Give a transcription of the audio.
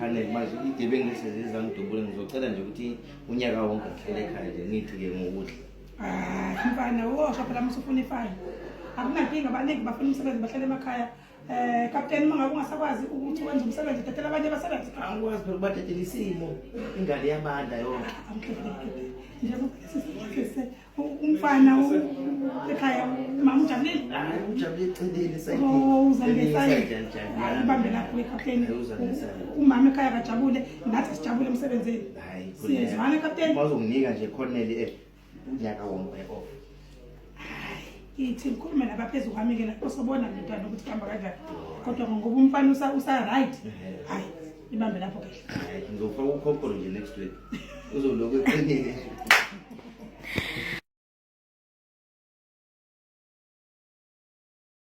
Colonel manje idebe ngisezizanga udubule ngizocela nje ukuthi unyaka wonke ngihlele ekhaya nje ngithi ke ngokuhle. Mfana wosho phela musufuna ifine. Akunankinga abaningi bafuna umsebenzi bahlele emakhaya. Captain mangabe ungasakwazi ukuthi wenze umsebenzi tetela abanye abasebenzi. Angikwazi phela ukubathetela isimo ingane yamandla yonke. Njengoba umfana ekhaya mama ujabulile? Ujabulile ecindini sayidi. Uzangesayidi. Ibambe lapho eCaptain. Umama ekhaya akajabule, nathi sijabule emsebenzini. Hayi, siyezwana Captain. Bazonginika nje Colonel unyaka wonke off. Ithi ngikhuluma nabaphezulu kwami ke lapho sobona mntwana ukuthi kuhamba kanjani. Kodwa ngoba umfana usa right. Hayi, ibambe lapho ke. Hayi, ngizofaka ukhokholo nje next week. Uzoloku eqinile.